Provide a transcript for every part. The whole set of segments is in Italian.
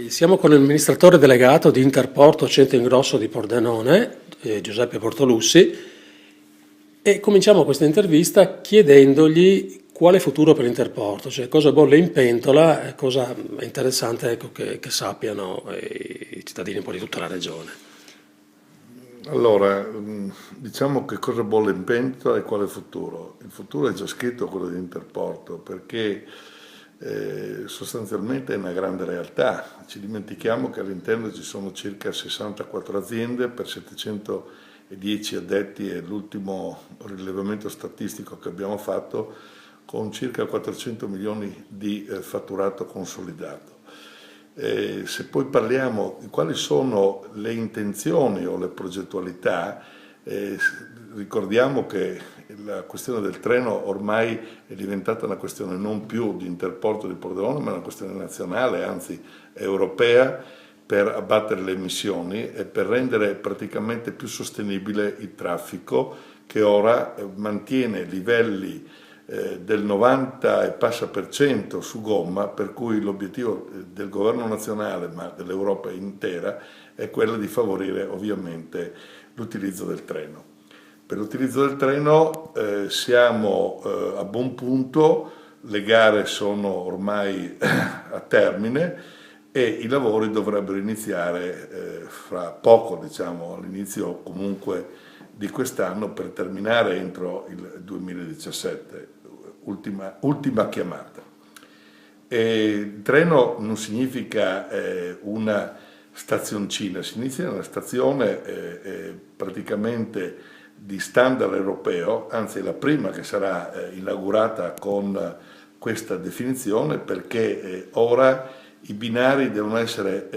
Siamo con l'amministratore delegato di Interporto Centro Ingrosso di Pordenone, Giuseppe Portolussi, e cominciamo questa intervista chiedendogli quale futuro per Interporto, cioè cosa bolle in pentola, cosa è interessante, ecco, che sappiano i cittadini un po' di tutta la regione. Allora, diciamo che cosa bolle in pentola e quale futuro. Il futuro è già scritto quello di Interporto perché sostanzialmente è una grande realtà. Ci dimentichiamo che all'interno ci sono circa 64 aziende per 710 addetti e l'ultimo rilevamento statistico che abbiamo fatto con circa 400 milioni di fatturato consolidato. Se poi parliamo di quali sono le intenzioni o le progettualità, eh, ricordiamo che la questione del treno ormai è diventata una questione non più di Interporto di Pordenone, ma una questione nazionale, anzi europea, per abbattere le emissioni e per rendere praticamente più sostenibile il traffico che ora mantiene livelli del 90 e passa per cento su gomma, per cui l'obiettivo del governo nazionale, ma dell'Europa intera, è quello di favorire ovviamente l'utilizzo del treno. Per l'utilizzo del treno siamo a buon punto, le gare sono ormai a termine e i lavori dovrebbero iniziare fra poco, diciamo all'inizio comunque di quest'anno per terminare entro il 2017, ultima chiamata. E il treno non significa una stazioncina, significa una stazione praticamente di standard europeo, anzi è la prima che sarà inaugurata con questa definizione perché ora i binari devono essere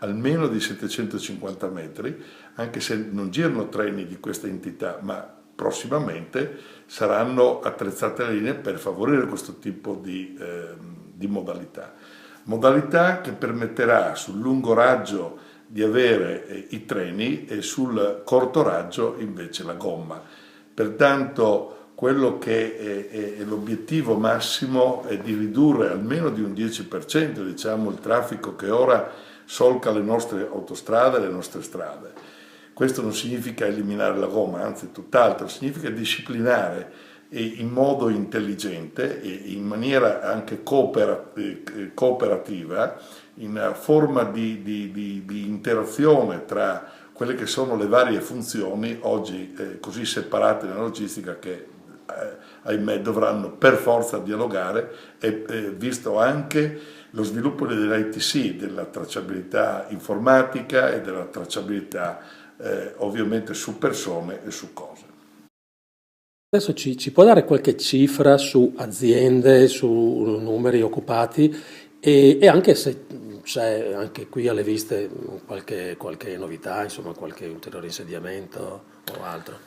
almeno di 750 metri, anche se non girano treni di questa entità, ma prossimamente saranno attrezzate le linee per favorire questo tipo di modalità. Modalità che permetterà sul lungo raggio di avere i treni e sul corto raggio invece la gomma. Pertanto quello che è l'obiettivo massimo è di ridurre almeno di un 10%, diciamo, il traffico che ora solca le nostre autostrade e le nostre strade. Questo non significa eliminare la gomma, anzi tutt'altro, significa disciplinare in modo intelligente e in maniera anche cooperativa, in forma di interazione tra quelle che sono le varie funzioni oggi così separate nella logistica che ahimè dovranno per forza dialogare e visto anche lo sviluppo dell'ITC, della tracciabilità informatica e della tracciabilità ovviamente su persone e su cose. Adesso ci può dare qualche cifra su aziende, su numeri occupati e anche se c'è anche qui alle viste qualche novità, insomma qualche ulteriore insediamento o altro.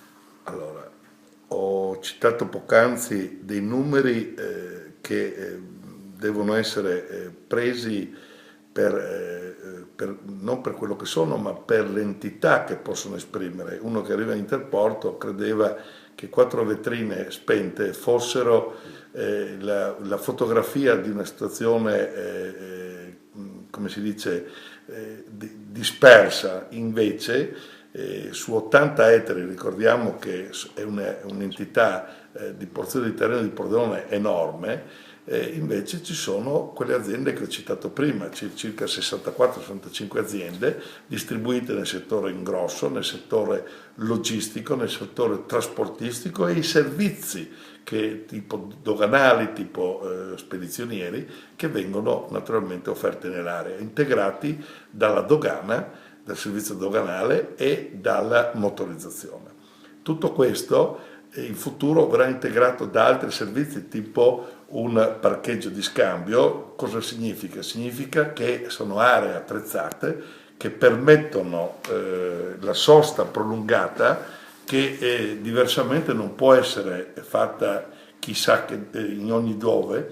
Allora, ho citato poc'anzi dei numeri che devono essere presi non per quello che sono, ma per l'entità che possono esprimere. Uno che arriva in Interporto credeva che quattro vetrine spente fossero la fotografia di una situazione, come si dice, dispersa. Invece su 80 ettari, ricordiamo che è un'entità di porzione di terreno di Pordenone enorme, invece ci sono quelle aziende che ho citato prima, circa 64-65 aziende distribuite nel settore ingrosso, nel settore logistico, nel settore trasportistico e i servizi tipo doganali, tipo spedizionieri, che vengono naturalmente offerti nell'area, integrati dalla dogana, dal servizio doganale e dalla motorizzazione. Tutto questo in futuro verrà integrato da altri servizi tipo un parcheggio di scambio. Cosa significa? Significa che sono aree attrezzate che permettono la sosta prolungata che diversamente non può essere fatta chissà che in ogni dove,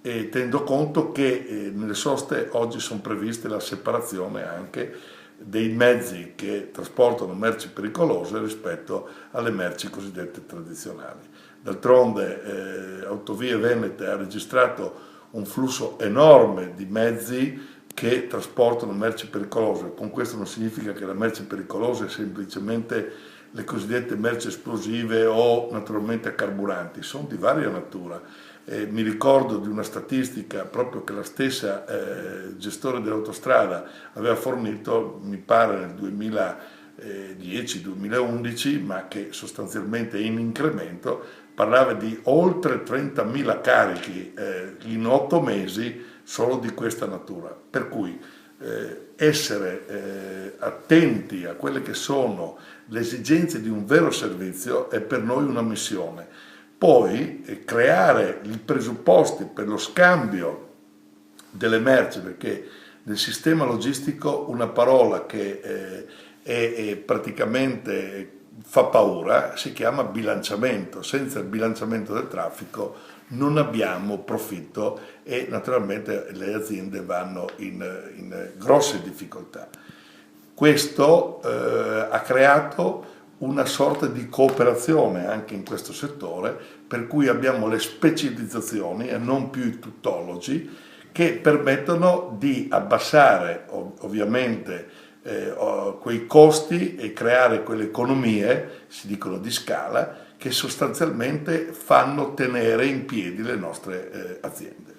tenendo conto che nelle soste oggi sono previste la separazione anche dei mezzi che trasportano merci pericolose rispetto alle merci cosiddette tradizionali. D'altronde Autovie Venete ha registrato un flusso enorme di mezzi che trasportano merci pericolose. Con questo non significa che la merce pericolosa è semplicemente le cosiddette merci esplosive o naturalmente carburanti, sono di varia natura. Mi ricordo di una statistica proprio che la stessa gestore dell'autostrada aveva fornito, mi pare nel 2010-2011, ma che sostanzialmente è in incremento, parlava di oltre 30.000 carichi in 8 mesi solo di questa natura. Per cui essere attenti a quelle che sono le esigenze di un vero servizio è per noi una missione. Poi creare i presupposti per lo scambio delle merci, perché nel sistema logistico una parola che è praticamente fa paura si chiama bilanciamento. Senza il bilanciamento del traffico non abbiamo profitto e naturalmente le aziende vanno in grosse difficoltà. Questo ha creato una sorta di cooperazione anche in questo settore, per cui abbiamo le specializzazioni e non più i tuttologi, che permettono di abbassare ovviamente quei costi e creare quelle economie, si dicono di scala, che sostanzialmente fanno tenere in piedi le nostre aziende.